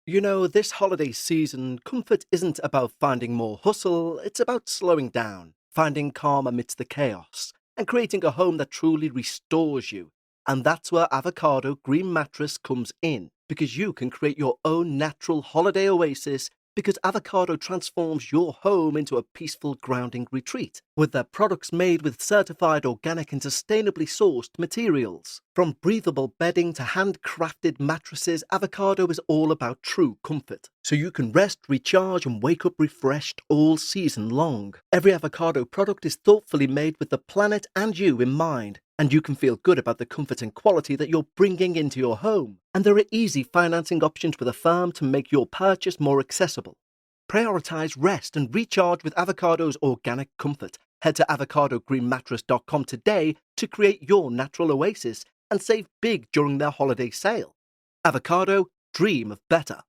This holiday season, comfort isn't about finding more hustle, it's about slowing down, finding calm amidst the chaos, and creating a home that truly restores you. And that's where Avocado Green Mattress comes in, because you can create your own natural holiday oasis because Avocado transforms your home into a peaceful grounding retreat with their products made with certified organic and sustainably sourced materials. From breathable bedding to handcrafted mattresses, Avocado is all about true comfort. So you can rest, recharge, and wake up refreshed all season long. Every Avocado product is thoughtfully made with the planet and you in mind, and you can feel good about the comfort and quality that you're bringing into your home. And there are easy financing options with a firm to make your purchase more accessible. Prioritize rest and recharge with Avocado's organic comfort. Head to avocadogreenmattress.com today to create your natural oasis and save big during their holiday sale. Avocado, dream of better.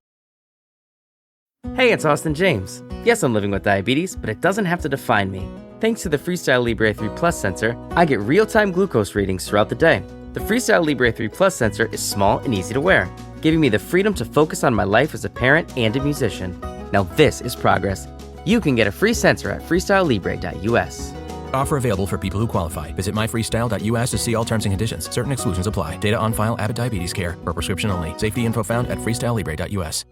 Hey, it's Austin James. Yes, I'm living with diabetes, but it doesn't have to define me. Thanks to the Freestyle Libre 3 Plus sensor, I get real-time glucose readings throughout the day. The Freestyle Libre 3 Plus sensor is small and easy to wear, giving me the freedom to focus on my life as a parent and a musician. Now this is progress. You can get a free sensor at freestylelibre.us. Offer available for people who qualify. Visit myfreestyle.us to see all terms and conditions. Certain exclusions apply. Data on file. Abbott Diabetes Care. For prescription only. Safety info found at freestylelibre.us.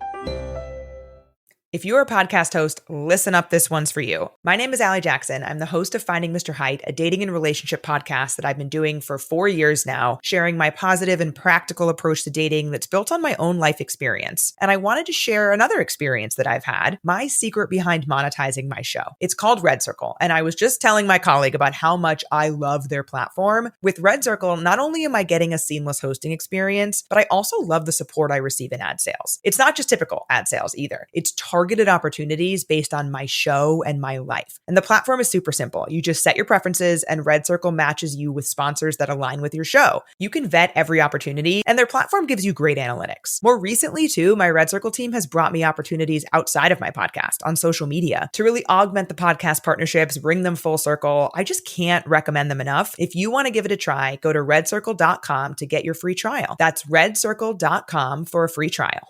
If you're a podcast host, listen up, this one's for you. My name is Allie Jackson. I'm the host of Finding Mr. Height, a dating and relationship podcast that I've been doing for 4 years now, sharing my positive and practical approach to dating that's built on my own life experience. And I wanted to share another experience that I've had, my secret behind monetizing my show. It's called Red Circle, and I was just telling my colleague about how much I love their platform. With Red Circle, not only am I getting a seamless hosting experience, but I also love the support I receive in ad sales. It's not just typical ad sales either. It's targeted opportunities based on my show and my life. And the platform is super simple. You just set your preferences and Red Circle matches you with sponsors that align with your show. You can vet every opportunity and their platform gives you great analytics. More recently too, my Red Circle team has brought me opportunities outside of my podcast on social media to really augment the podcast partnerships, bring them full circle. I just can't recommend them enough. If you want to give it a try, go to redcircle.com to get your free trial. That's redcircle.com for a free trial.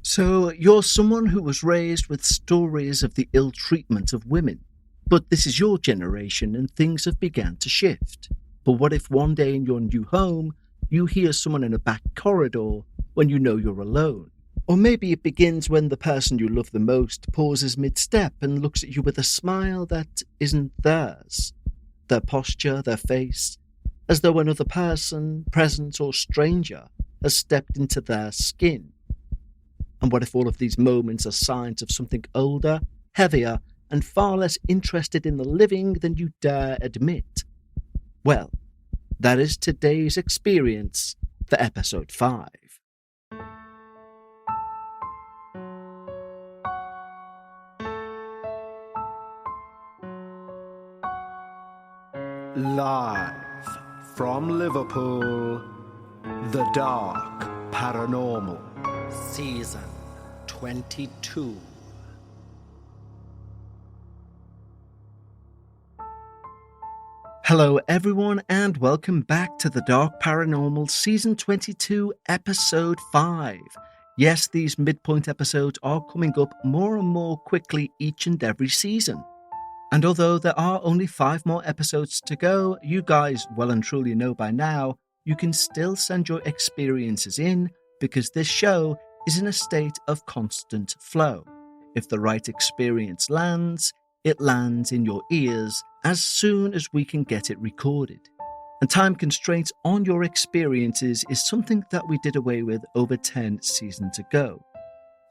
So, you're someone who was raised with stories of the ill treatment of women. But this is your generation and things have begun to shift. But what if one day in your new home, you hear someone in a back corridor when you know you're alone? Or maybe it begins when the person you love the most pauses mid-step and looks at you with a smile that isn't theirs. Their posture, their face, as though another person, present or stranger, has stepped into their skin. And what if all of these moments are signs of something older, heavier, and far less interested in the living than you dare admit? Well, that is today's experience for episode 5. Live from Liverpool, The Dark Paranormal, Season 22. Hello everyone and welcome back to The Dark Paranormal Season 22, Episode 5. Yes, these midpoint episodes are coming up more and more quickly each and every season. And although there are only 5 more episodes to go, you guys well and truly know by now, you can still send your experiences in because this show is in a state of constant flow. If the right experience lands, it lands in your ears as soon as we can get it recorded. And time constraints on your experiences is something that we did away with over 10 seasons ago.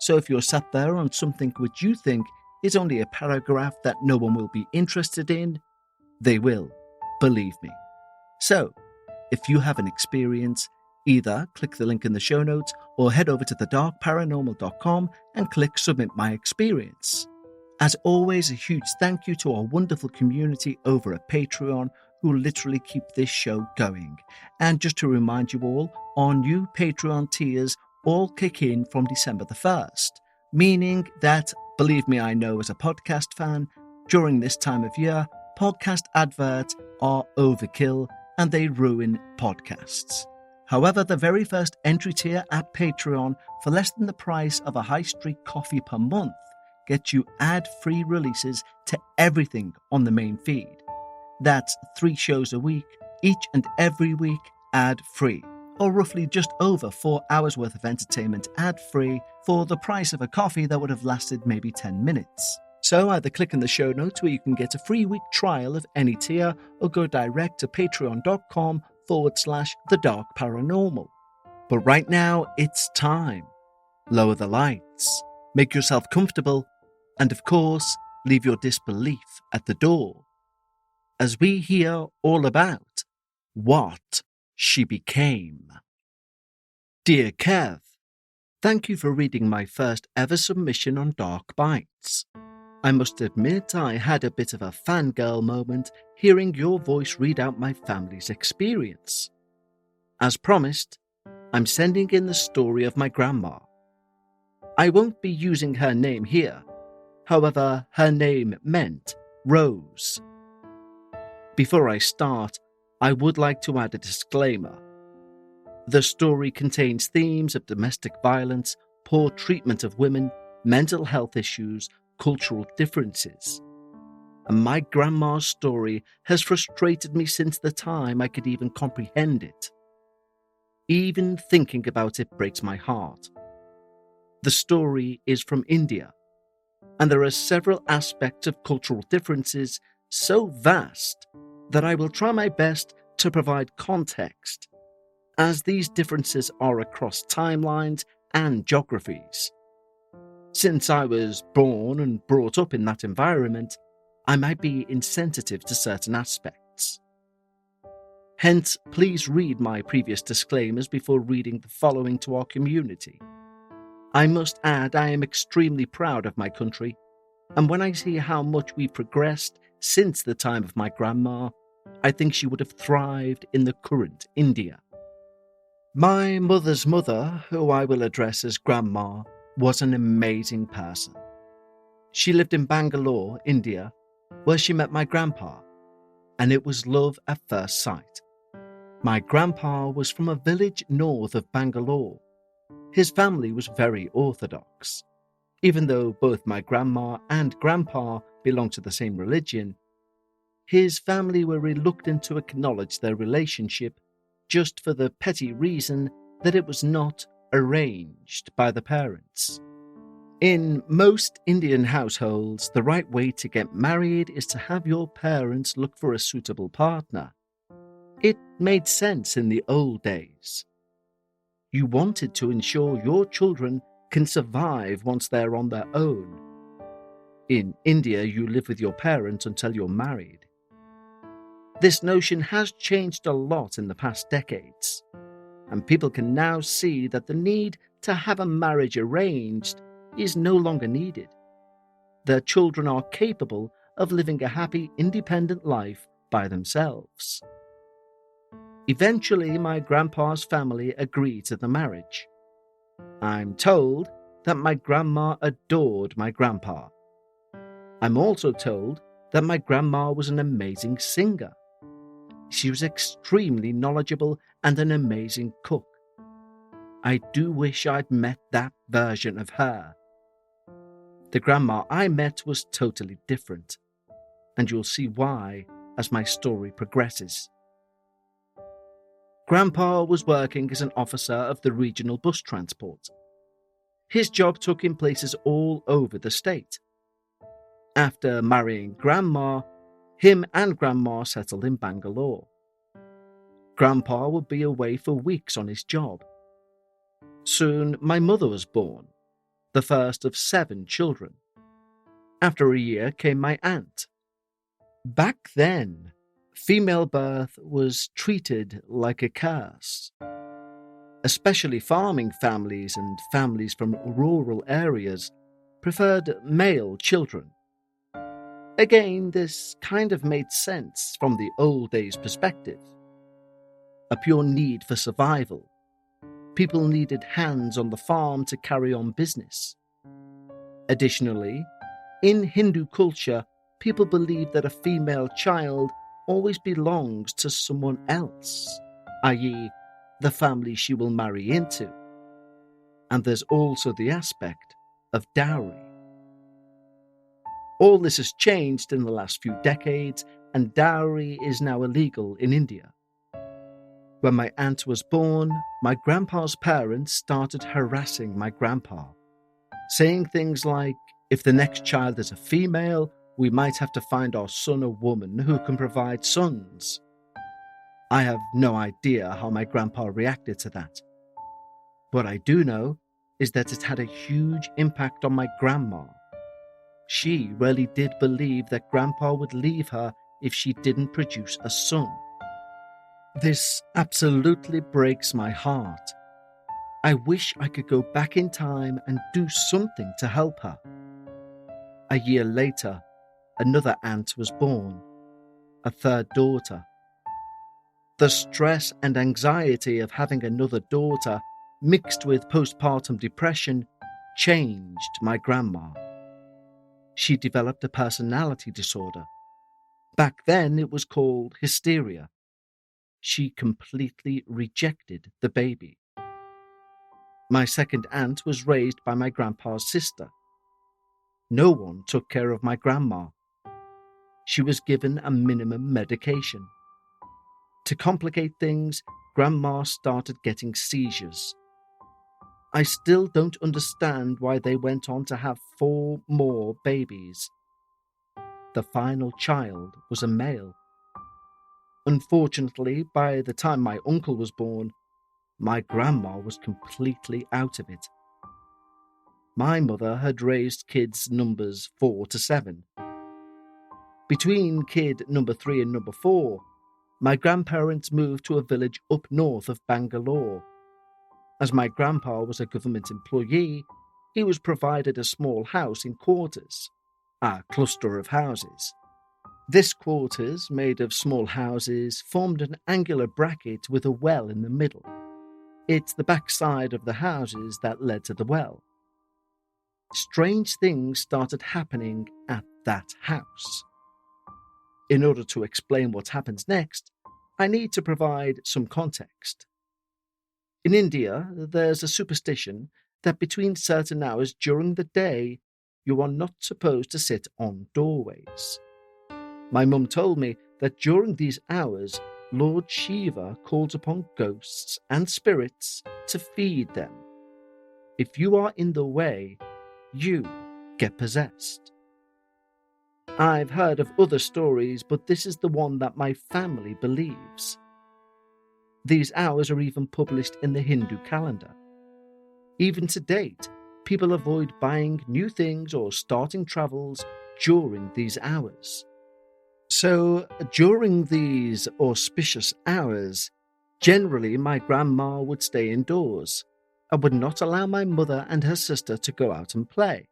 So if you're sat there on something which you think is only a paragraph that no one will be interested in, they will, believe me. So, if you have an experience, either click the link in the show notes or head over to thedarkparanormal.com and click Submit My Experience. As always, a huge thank you to our wonderful community over at Patreon who literally keep this show going. And just to remind you all, our new Patreon tiers all kick in from December the 1st, meaning that, believe me, I know as a podcast fan, during this time of year, podcast adverts are overkill and they ruin podcasts. However, the very first entry tier at Patreon for less than the price of a high street coffee per month gets you ad-free releases to everything on the main feed. That's 3 shows a week, each and every week ad-free, or roughly just over 4 hours worth of entertainment ad-free for the price of a coffee that would have lasted maybe 10 minutes. So either click in the show notes where you can get a free week trial of any tier, or go direct to patreon.com/The Dark Paranormal. But right now, it's time. Lower the lights, make yourself comfortable, and of course, leave your disbelief at the door, as we hear all about what she became. Dear Kev, thank you for reading my first ever submission on Dark Bites. I must admit I had a bit of a fangirl moment hearing your voice read out my family's experience. As promised, I'm sending in the story of my grandma. I won't be using her name here, however, her name meant Rose. Before I start, I would like to add a disclaimer. The story contains themes of domestic violence, poor treatment of women, mental health issues, cultural differences. And my grandma's story has frustrated me since the time I could even comprehend it. Even thinking about it breaks my heart. The story is from India, and there are several aspects of cultural differences so vast that I will try my best to provide context, as these differences are across timelines and geographies. Since I was born and brought up in that environment, I might be insensitive to certain aspects. Hence, please read my previous disclaimers before reading the following to our community. I must add I am extremely proud of my country, and when I see how much we've progressed since the time of my grandma, I think she would have thrived in the current India. My mother's mother, who I will address as Grandma, was an amazing person. She lived in Bangalore, India, where she met my grandpa, and it was love at first sight. My grandpa was from a village north of Bangalore. His family was very orthodox. Even though both my grandma and grandpa belonged to the same religion, his family were reluctant to acknowledge their relationship just for the petty reason that it was not arranged by the parents. In most Indian households, the right way to get married is to have your parents look for a suitable partner. It made sense in the old days. You wanted to ensure your children can survive once they're on their own. In India, you live with your parents until you're married. This notion has changed a lot in the past decades, and people can now see that the need to have a marriage arranged is no longer needed. Their children are capable of living a happy, independent life by themselves. Eventually, my grandpa's family agreed to the marriage. I'm told that my grandma adored my grandpa. I'm also told that my grandma was an amazing singer. She was extremely knowledgeable and an amazing cook. I do wish I'd met that version of her. The grandma I met was totally different, and you'll see why as my story progresses. Grandpa was working as an officer of the regional bus transport. His job took him places all over the state. After marrying Grandma, him and Grandma settled in Bangalore. Grandpa would be away for weeks on his job. Soon, my mother was born, the first of 7 children. After a year came my aunt. Back then, female birth was treated like a curse. Especially farming families and families from rural areas preferred male children. Again, this kind of made sense from the old days' perspective. A pure need for survival. People needed hands on the farm to carry on business. Additionally, in Hindu culture, people believe that a female child always belongs to someone else, i.e., the family she will marry into. And there's also the aspect of dowry. All this has changed in the last few decades, and dowry is now illegal in India. When my aunt was born, my grandpa's parents started harassing my grandpa, saying things like, if the next child is a female, we might have to find our son a woman who can provide sons. I have no idea how my grandpa reacted to that. What I do know is that it had a huge impact on my grandma. She really did believe that grandpa would leave her if she didn't produce a son. This absolutely breaks my heart. I wish I could go back in time and do something to help her. A year later, another aunt was born, a third daughter. The stress and anxiety of having another daughter, mixed with postpartum depression, changed my grandma. She developed a personality disorder. Back then it was called hysteria. She completely rejected the baby. My second aunt was raised by my grandpa's sister. No one took care of my grandma. She was given a minimum medication. To complicate things, grandma started getting seizures. I still don't understand why they went on to have 4 more babies. The final child was a male. Unfortunately, by the time my uncle was born, my grandma was completely out of it. My mother had raised kids numbers 4 to 7. Between kid number 3 and number 4, my grandparents moved to a village up north of Bangalore. As my grandpa was a government employee, he was provided a small house in quarters, a cluster of houses. This quarters, made of small houses, formed an angular bracket with a well in the middle. It's the backside of the houses that led to the well. Strange things started happening at that house. In order to explain what happens next, I need to provide some context. In India, there's a superstition that between certain hours during the day, you are not supposed to sit on doorways. My mum told me that during these hours, Lord Shiva calls upon ghosts and spirits to feed them. If you are in the way, you get possessed. I've heard of other stories, but this is the one that my family believes. These hours are even published in the Hindu calendar. Even to date, people avoid buying new things or starting travels during these hours. So, during these auspicious hours, generally my grandma would stay indoors and would not allow my mother and her sister to go out and play.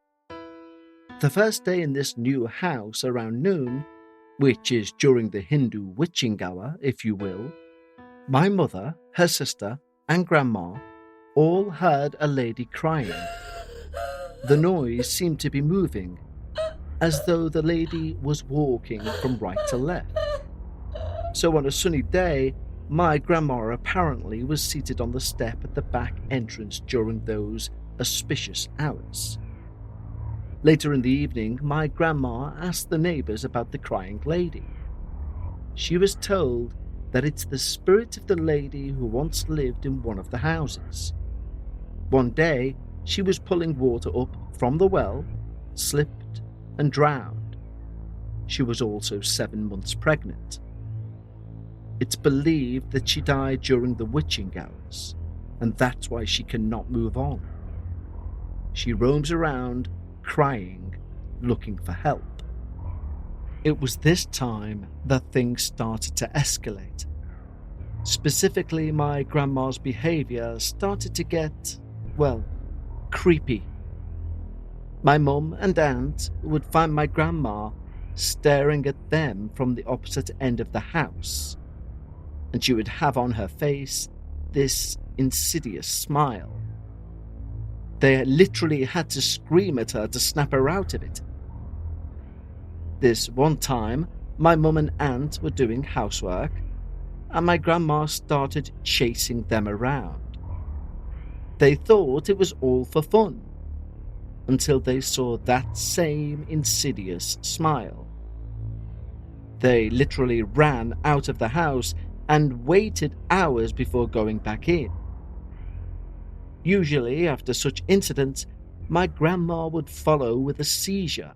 The first day in this new house around noon, which is during the Hindu witching hour, if you will, my mother, her sister, and grandma all heard a lady crying. The noise seemed to be moving, as though the lady was walking from right to left. So on a sunny day, my grandma apparently was seated on the step at the back entrance during those auspicious hours. Later in the evening, my grandma asked the neighbours about the crying lady. She was told that it's the spirit of the lady who once lived in one of the houses. One day, she was pulling water up from the well, slipped and drowned. She was also 7 months pregnant. It's believed that she died during the witching hours, and that's why she cannot move on. She roams around, crying, looking for help. It was this time that things started to escalate. Specifically, my grandma's behaviour started to get, well, creepy. My mum and aunt would find my grandma staring at them from the opposite end of the house, and she would have on her face this insidious smile. They literally had to scream at her to snap her out of it. This one time, my mum and aunt were doing housework, and my grandma started chasing them around. They thought it was all for fun, until they saw that same insidious smile. They literally ran out of the house and waited hours before going back in. Usually, after such incidents, my grandma would follow with a seizure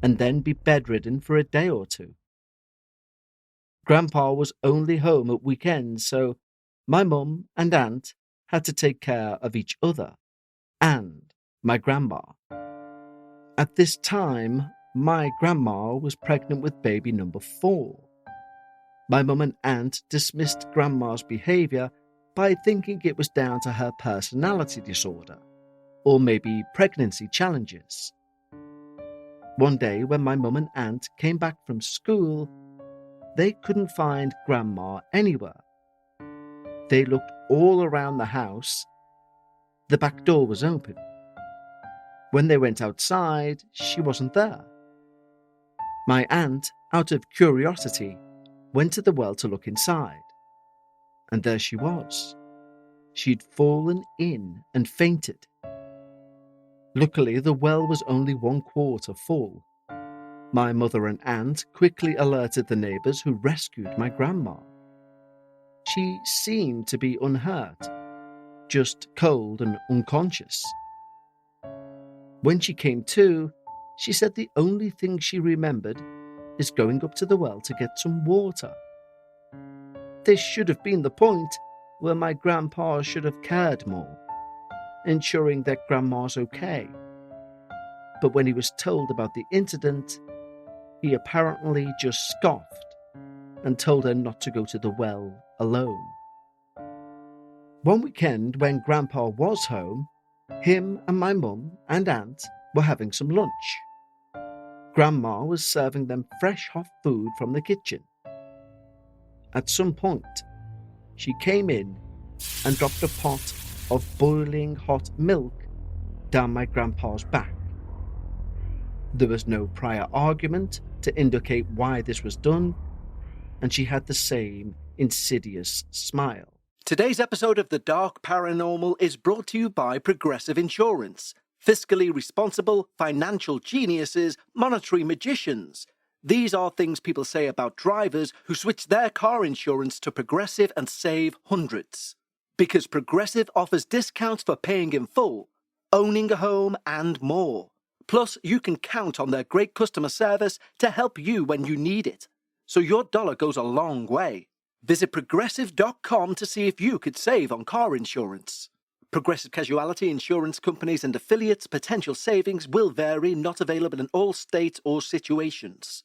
and then be bedridden for a day or two. Grandpa was only home at weekends, so my mum and aunt had to take care of each other and my grandma. At this time, my grandma was pregnant with baby number 4. My mum and aunt dismissed grandma's behaviour by thinking it was down to her personality disorder, or maybe pregnancy challenges. One day when my mum and aunt came back from school, they couldn't find grandma anywhere. They looked all around the house. The back door was open. When they went outside, she wasn't there. My aunt, out of curiosity, went to the well to look inside. And there she was. She'd fallen in and fainted. Luckily, the well was only 1/4 full. My mother and aunt quickly alerted the neighbours, who rescued my grandma. She seemed to be unhurt, just cold and unconscious. When she came to, she said the only thing she remembered is going up to the well to get some water. This should have been the point where my grandpa should have cared more, ensuring that grandma's okay. But when he was told about the incident, he apparently just scoffed and told her not to go to the well alone. One weekend when grandpa was home, him and my mum and aunt were having some lunch. Grandma was serving them fresh hot food from the kitchen. At some point, she came in and dropped a pot of boiling hot milk down my grandpa's back. There was no prior argument to indicate why this was done, and she had the same insidious smile. Today's episode of The Dark Paranormal is brought to you by Progressive Insurance. Fiscally responsible, financial geniuses, monetary magicians. These are things people say about drivers who switch their car insurance to Progressive and save hundreds. Because Progressive offers discounts for paying in full, owning a home, and more. Plus, you can count on their great customer service to help you when you need it. So your dollar goes a long way. Visit Progressive.com to see if you could save on car insurance. Progressive Casualty Insurance Companies and affiliates' potential savings will vary, not available in all states or situations.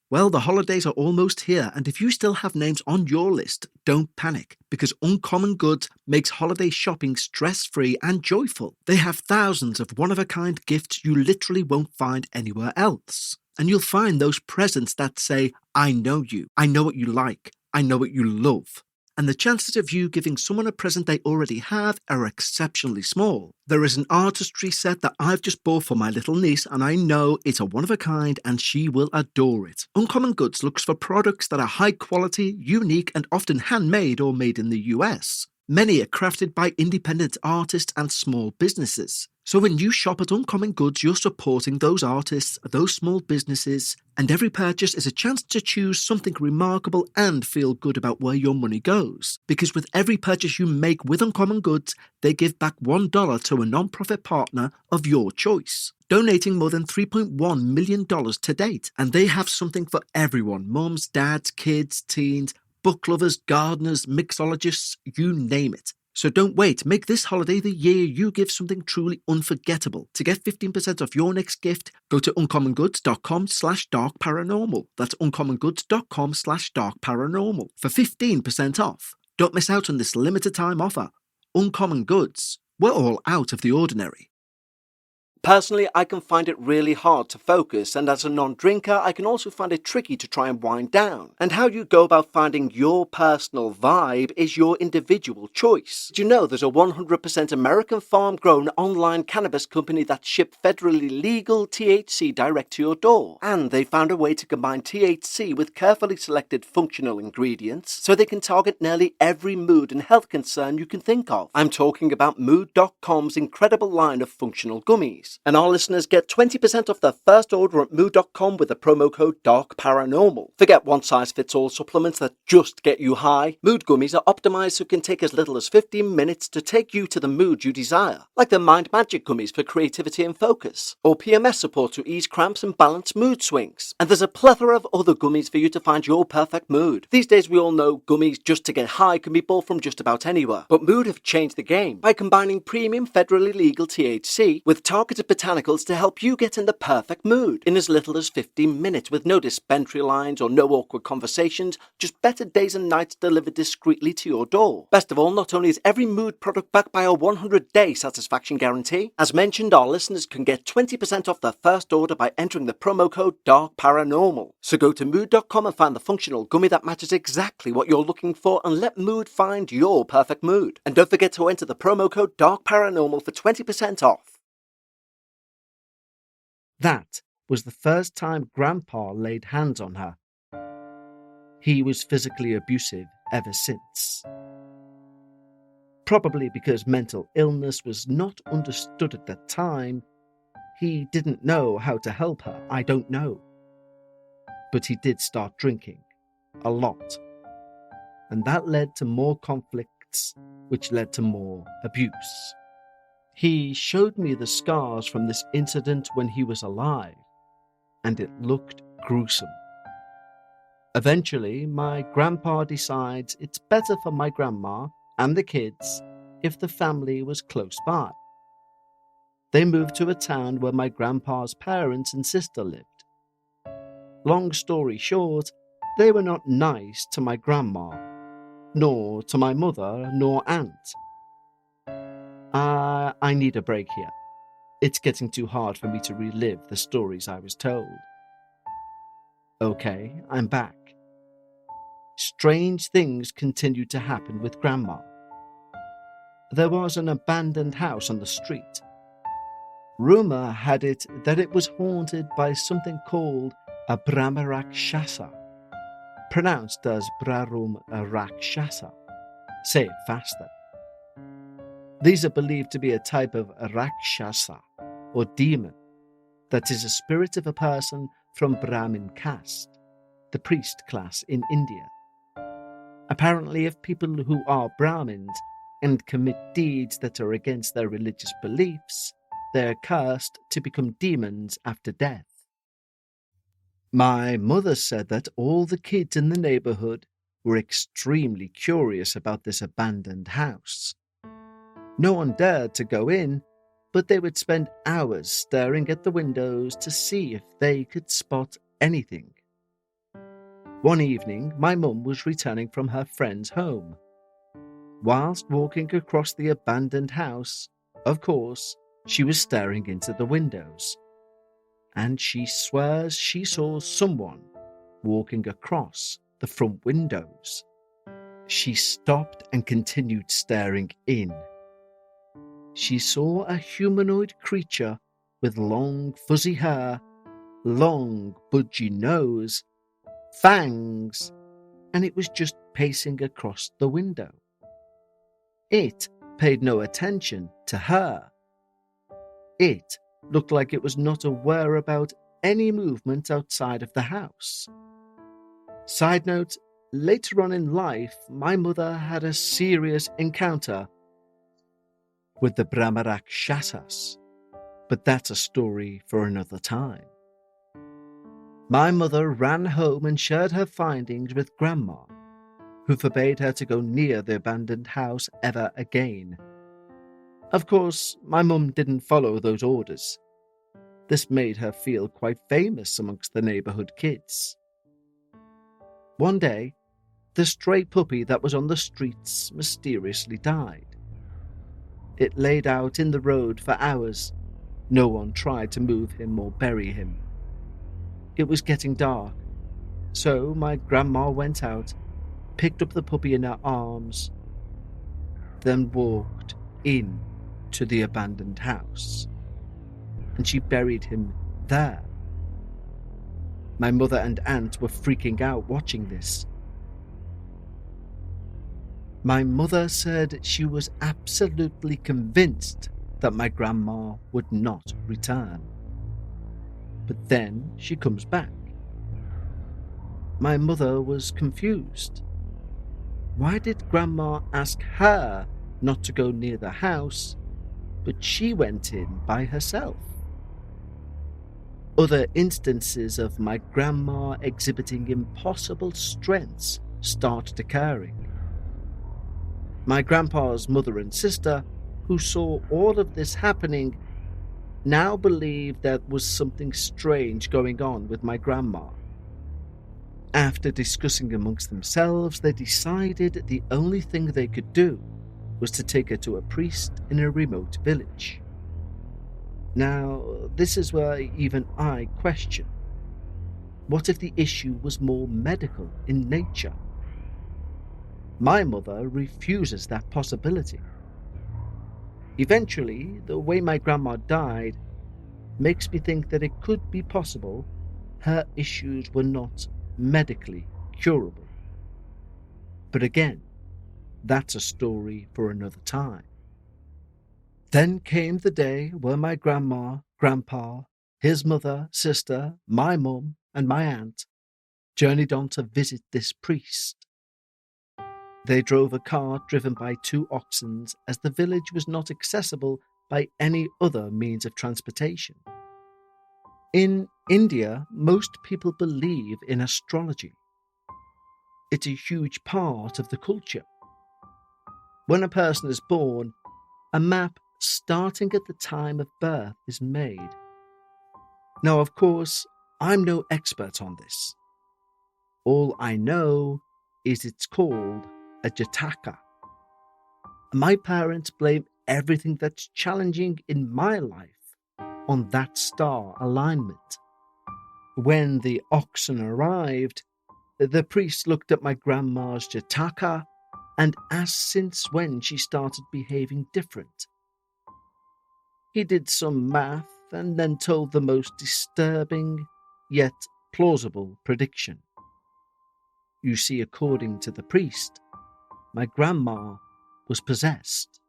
Well, the holidays are almost here, and if you still have names on your list, don't panic, because Uncommon Goods makes holiday shopping stress-free and joyful. They have thousands of one-of-a-kind gifts you literally won't find anywhere else. And you'll find those presents that say, I know you, I know what you like, I know what you love. And the chances of you giving someone a present they already have are exceptionally small. There is an artistry set that I've just bought for my little niece, and I know it's a one-of-a-kind and she will adore it. Uncommon Goods looks for products that are high quality, unique, and often handmade or made in the US. Many are crafted by independent artists and small businesses. So when you shop at Uncommon Goods, you're supporting those artists, those small businesses, and every purchase is a chance to choose something remarkable and feel good about where your money goes. Because with every purchase you make with Uncommon Goods, they give back $1 to a non-profit partner of your choice, donating more than $3.1 million to date. And they have something for everyone: mums, dads, kids, teens, book lovers, gardeners, mixologists, you name it. So don't wait. Make this holiday the year you give something truly unforgettable. To get 15% off your next gift, go to uncommongoods.com/darkparanormal. That's uncommongoods.com/darkparanormal for 15% off. Don't miss out on this limited time offer. Uncommon Goods. We're all out of the ordinary. Personally, I can find it really hard to focus, and as a non-drinker, I can also find it tricky to try and wind down. And how you go about finding your personal vibe is your individual choice. Do you know there's a 100% American farm-grown online cannabis company that ships federally legal THC direct to your door? And they found a way to combine THC with carefully selected functional ingredients so they can target nearly every mood and health concern you can think of. I'm talking about Mood.com's incredible line of functional gummies. And our listeners get 20% off their first order at Mood.com with the promo code Dark Paranormal. Forget one-size-fits-all supplements that just get you high. Mood gummies are optimized so it can take as little as 15 minutes to take you to the mood you desire. Like the Mind Magic gummies for creativity and focus, or PMS support to ease cramps and balance mood swings. And there's a plethora of other gummies for you to find your perfect mood. These days we all know gummies just to get high can be bought from just about anywhere. But Mood have changed the game by combining premium federally legal THC with targeted botanicals to help you get in the perfect mood in as little as 15 minutes with no dispensary lines or no awkward conversations, just better days and nights delivered discreetly to your door. Best of all, not only is every Mood product backed by a 100-day satisfaction guarantee, as mentioned, our listeners can get 20% off their first order by entering the promo code Dark Paranormal. So go to Mood.com and find the functional gummy that matches exactly what you're looking for and let Mood find your perfect mood. And don't forget to enter the promo code Dark Paranormal for 20% off. That was the first time Grandpa laid hands on her. He was physically abusive ever since. Probably because mental illness was not understood at that time, he didn't know how to help her, I don't know. But he did start drinking, a lot. And that led to more conflicts, which led to more abuse. He showed me the scars from this incident when he was alive, and it looked gruesome. Eventually, my grandpa decides it's better for my grandma and the kids if the family was close by. They moved to a town where my grandpa's parents and sister lived. Long story short, they were not nice to my grandma, nor to my mother, nor aunt. I need a break here. It's getting too hard for me to relive the stories I was told. Okay, I'm back. Strange things continued to happen with Grandma. There was an abandoned house on the street. Rumor had it that it was haunted by something called a Brahmarakshasa, pronounced as Brarum Rakshasa. Say it faster. These are believed to be a type of Rakshasa, or demon, that is a spirit of a person from Brahmin caste, the priest class in India. Apparently, if people who are Brahmins and commit deeds that are against their religious beliefs, they are cursed to become demons after death. My mother said that all the kids in the neighborhood were extremely curious about this abandoned house. No one dared to go in, but they would spend hours staring at the windows to see if they could spot anything. One evening, my mum was returning from her friend's home. Whilst walking across the abandoned house, of course, she was staring into the windows, and she swears she saw someone walking across the front windows. She stopped and continued staring in. She saw a humanoid creature with long fuzzy hair, long budgy nose, fangs, and it was just pacing across the window. It paid no attention to her. It looked like it was not aware about any movement outside of the house. Side note, later on in life, my mother had a serious encounter with the Brahmarakshasas, but that's a story for another time. My mother ran home and shared her findings with Grandma, who forbade her to go near the abandoned house ever again. Of course, my mum didn't follow those orders. This made her feel quite famous amongst the neighborhood kids. One day, the stray puppy that was on the streets mysteriously died. It laid out in the road for hours, No one tried to move him or bury him. It was getting dark, so my grandma went out, picked up the puppy in her arms, then walked in to the abandoned house, and she buried him there. My mother and aunt were freaking out watching this. My mother said she was absolutely convinced that my grandma would not return. But then she comes back. My mother was confused. Why did Grandma ask her not to go near the house, but she went in by herself? Other instances of my grandma exhibiting impossible strengths started occurring. My grandpa's mother and sister, who saw all of this happening, now believed there was something strange going on with my grandma. After discussing amongst themselves, they decided the only thing they could do was to take her to a priest in a remote village. Now, this is where even I question. What if the issue was more medical in nature? My mother refuses that possibility. Eventually, the way my grandma died makes me think that it could be possible her issues were not medically curable. But again, that's a story for another time. Then came the day where my grandma, grandpa, his mother, sister, my mum, and my aunt journeyed on to visit this priest. They drove a cart driven by 2 oxen, as the village was not accessible by any other means of transportation. In India, most people believe in astrology. It's a huge part of the culture. When a person is born, a map starting at the time of birth is made. Now, of course, I'm no expert on this. All I know is it's called a Jataka. My parents blame everything that's challenging in my life on that star alignment. When the oxen arrived, the priest looked at my grandma's Jataka and asked since when she started behaving different. He did some math and then told the most disturbing yet plausible prediction. You see, according to the priest, my grandma was possessed.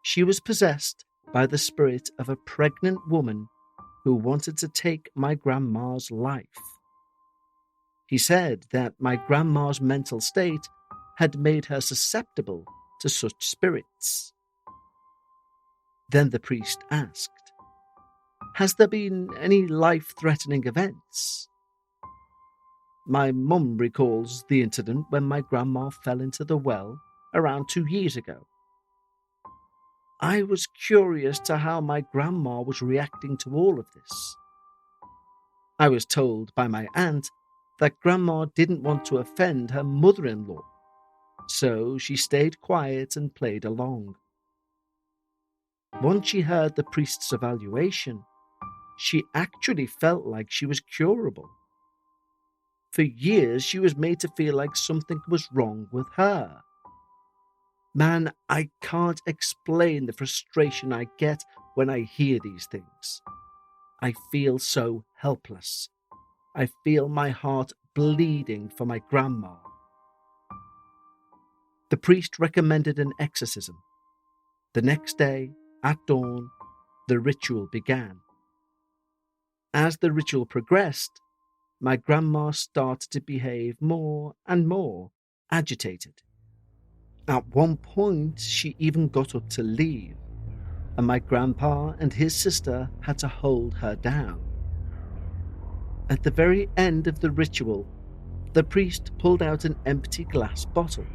She was possessed by the spirit of a pregnant woman who wanted to take my grandma's life. He said that my grandma's mental state had made her susceptible to such spirits. Then the priest asked, "Has there been any life-threatening events?" My mum recalls the incident when my grandma fell into the well around 2 years ago. I was curious to how my grandma was reacting to all of this. I was told by my aunt that grandma didn't want to offend her mother-in-law, so she stayed quiet and played along. Once she heard the priest's evaluation, she actually felt like she was curable. For years, she was made to feel like something was wrong with her. Man, I can't explain the frustration I get when I hear these things. I feel so helpless. I feel my heart bleeding for my grandma. The priest recommended an exorcism. The next day, at dawn, the ritual began. As the ritual progressed, my grandma started to behave more and more agitated. At one point, she even got up to leave, and my grandpa and his sister had to hold her down. At the very end of the ritual, the priest pulled out an empty glass bottle.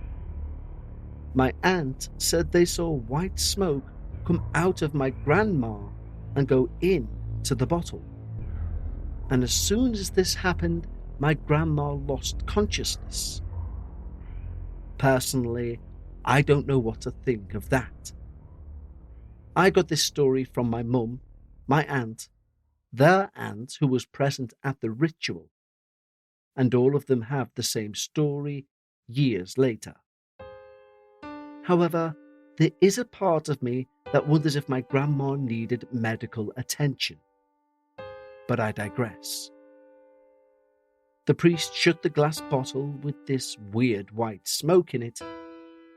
My aunt said they saw white smoke come out of my grandma and go in to the bottle. And as soon as this happened, my grandma lost consciousness. Personally, I don't know what to think of that. I got this story from my mum, my aunt, their aunt who was present at the ritual, and all of them have the same story years later. However, there is a part of me that wonders if my grandma needed medical attention. But I digress. The priest shut the glass bottle with this weird white smoke in it,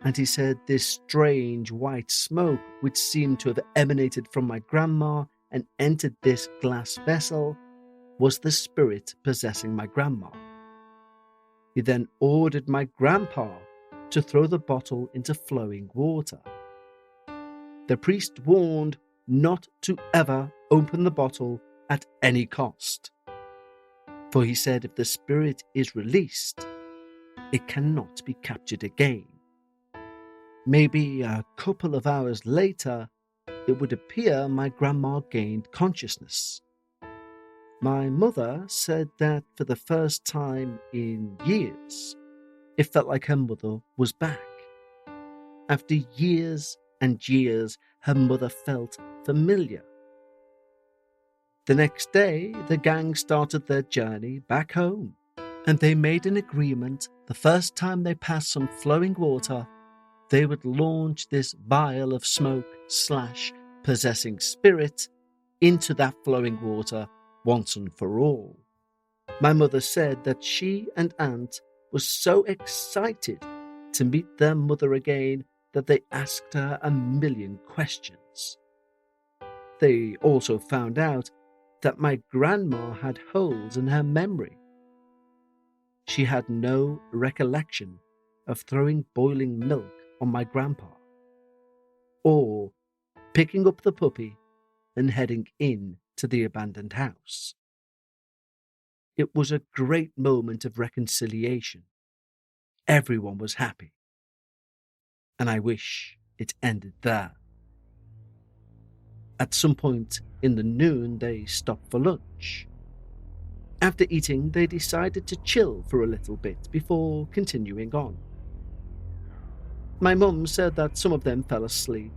and he said this strange white smoke, which seemed to have emanated from my grandma and entered this glass vessel, was the spirit possessing my grandma. He then ordered my grandpa to throw the bottle into flowing water. The priest warned not to ever open the bottle at any cost, for he said if the spirit is released, it cannot be captured again. Maybe a couple of hours later, it would appear my grandma gained consciousness. My mother said that for the first time in years, it felt like her mother was back. After years and years, her mother felt familiar. The next day, the gang started their journey back home, and they made an agreement the first time they passed some flowing water, they would launch this vial of smoke/possessing spirit into that flowing water once and for all. My mother said that she and aunt were so excited to meet their mother again that they asked her a million questions. They also found out that my grandma had holes in her memory. She had no recollection of throwing boiling milk on my grandpa, or picking up the puppy and heading in to the abandoned house. It was a great moment of reconciliation. Everyone was happy, and I wish it ended there. At some point in the noon, they stopped for lunch. After eating, they decided to chill for a little bit before continuing on. My mum said that some of them fell asleep,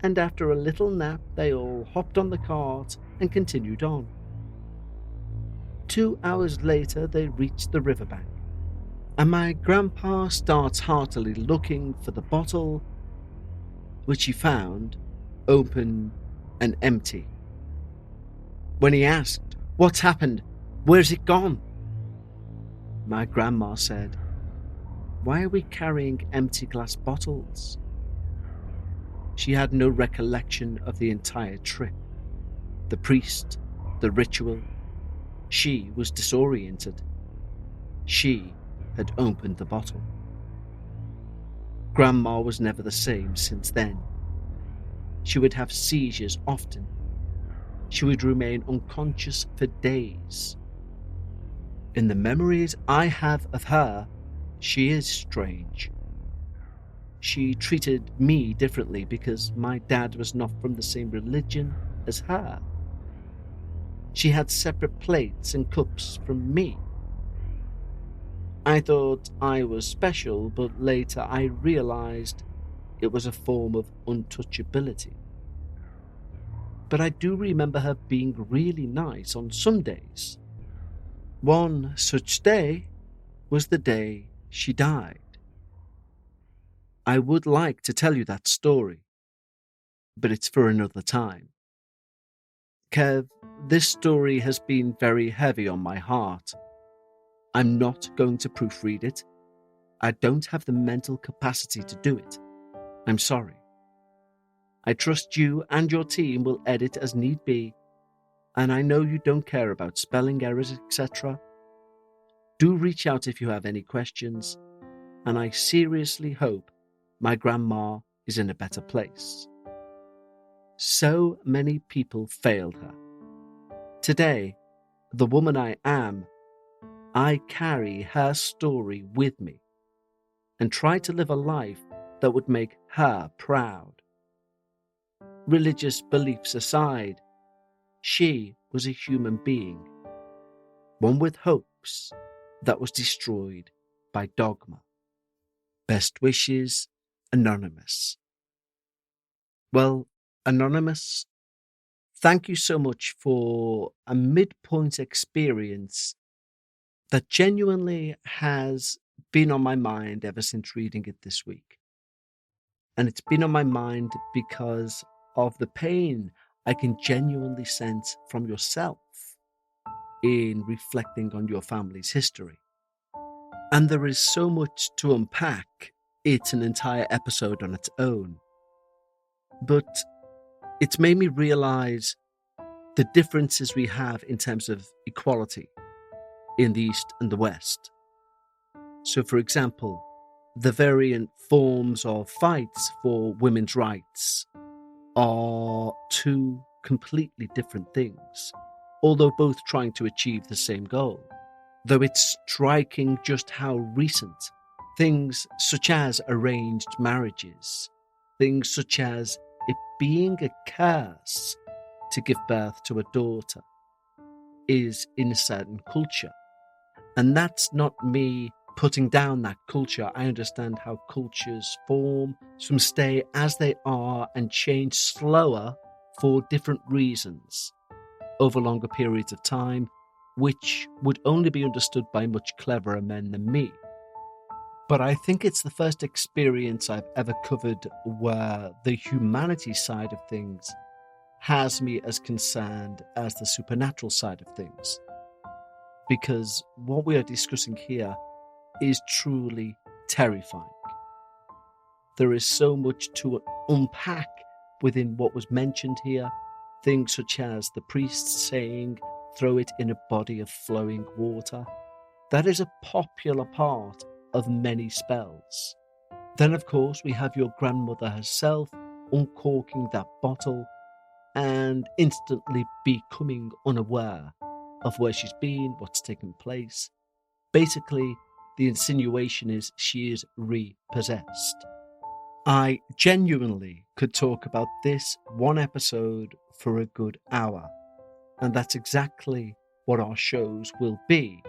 and after a little nap, they all hopped on the cart and continued on. 2 hours later, they reached the riverbank, and my grandpa starts heartily looking for the bottle, which he found open and empty. When he asked, "What's happened? Where's it gone?" my grandma said, "Why are we carrying empty glass bottles?" She had no recollection of the entire trip, the priest, the ritual. She was disoriented. She had opened the bottle. Grandma was never the same since then. She would have seizures often. She would remain unconscious for days. In the memories I have of her, she is strange. She treated me differently because my dad was not from the same religion as her. She had separate plates and cups from me. I thought I was special, but later I realized it was a form of untouchability. But I do remember her being really nice on some days. One such day was the day she died. I would like to tell you that story, but it's for another time. Kev, this story has been very heavy on my heart. I'm not going to proofread it. I don't have the mental capacity to do it. I'm sorry. I trust you and your team will edit as need be, and I know you don't care about spelling errors, etc. Do reach out if you have any questions, and I seriously hope my grandma is in a better place. So many people failed her. Today, the woman I am, I carry her story with me and try to live a life that would make her proud. Religious beliefs aside, she was a human being, one with hopes that was destroyed by dogma. Best wishes, Anonymous. Well, Anonymous, thank you so much for a midpoint experience that genuinely has been on my mind ever since reading it this week. And it's been on my mind because of the pain I can genuinely sense from yourself in reflecting on your family's history. And there is so much to unpack. It's an entire episode on its own. But it's made me realize the differences we have in terms of equality in the East and the West. So, for example, the variant forms of fights for women's rights are two completely different things, although both trying to achieve the same goal. Though it's striking just how recent things such as arranged marriages, things such as it being a curse to give birth to a daughter, is in a certain culture. And that's not me putting down that culture. I understand how cultures form, some stay as they are and change slower for different reasons over longer periods of time, which would only be understood by much cleverer men than me. But I think it's the first experience I've ever covered where the humanity side of things has me as concerned as the supernatural side of things. Because what we are discussing here is truly terrifying. There is so much to unpack within what was mentioned here. Things such as the priest saying, throw it in a body of flowing water. That is a popular part of many spells. Then, of course, we have your grandmother herself uncorking that bottle and instantly becoming unaware of where she's been, what's taken place. Basically, the insinuation is she is repossessed. I genuinely could talk about this one episode for a good hour, and that's exactly what our shows will be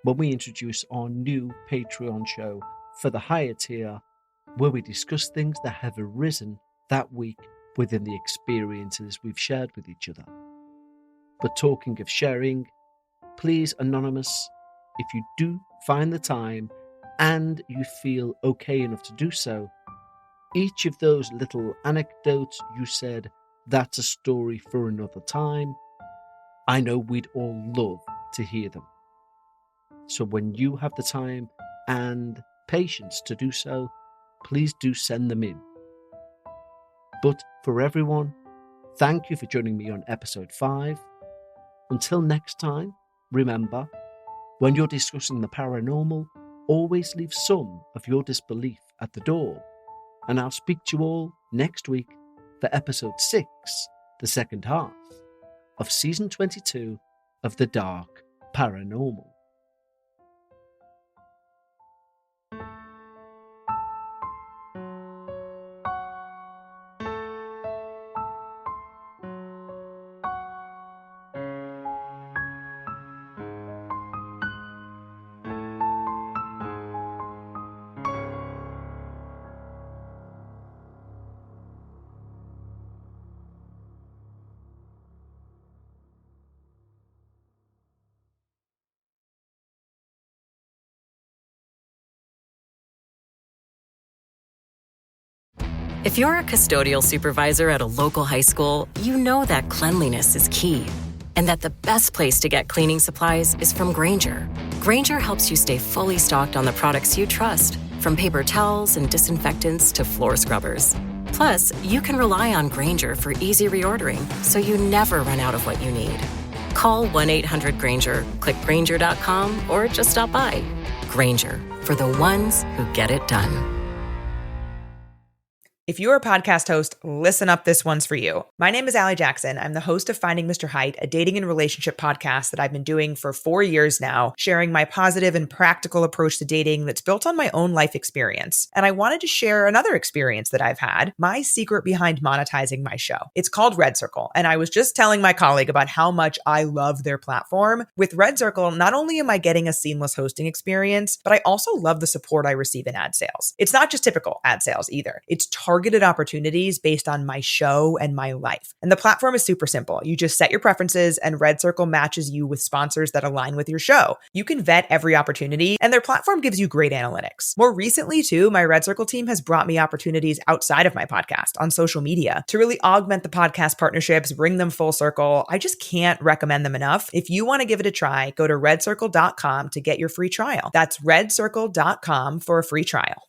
when we introduce our new Patreon show for the higher tier, where we discuss things that have arisen that week within the experiences we've shared with each other. But talking of sharing, please, Anonymous, if you do find the time and you feel okay enough to do so, each of those little anecdotes you said, that's a story for another time, I know we'd all love to hear them. So when you have the time and patience to do so, please do send them in. But for everyone, thank you for joining me on episode 5. Until next time, remember, when you're discussing the paranormal, always leave some of your disbelief at the door. And I'll speak to you all next week for episode 6, the second half of season 22 of the Dark Paranormal. If you're a custodial supervisor at a local high school, you know that cleanliness is key, and that the best place to get cleaning supplies is from Grainger. Grainger helps you stay fully stocked on the products you trust, from paper towels and disinfectants to floor scrubbers. Plus, you can rely on Grainger for easy reordering, so you never run out of what you need. Call 1-800-GRAINGER, click Grainger.com, or just stop by. Grainger, for the ones who get it done. If you're a podcast host, listen up, this one's for you. My name is Allie Jackson. I'm the host of Finding Mr. Height, a dating and relationship podcast that I've been doing for 4 years now, sharing my positive and practical approach to dating that's built on my own life experience. And I wanted to share another experience that I've had, my secret behind monetizing my show. It's called Red Circle, and I was just telling my colleague about how much I love their platform. With Red Circle, not only am I getting a seamless hosting experience, but I also love the support I receive in ad sales. It's not just typical ad sales either. It's targeted targeted opportunities based on my show and my life. And the platform is super simple. You just set your preferences and Red Circle matches you with sponsors that align with your show. You can vet every opportunity and their platform gives you great analytics. More recently too, my Red Circle team has brought me opportunities outside of my podcast on social media to really augment the podcast partnerships, bring them full circle. I just can't recommend them enough. If you want to give it a try, go to redcircle.com to get your free trial. That's redcircle.com for a free trial.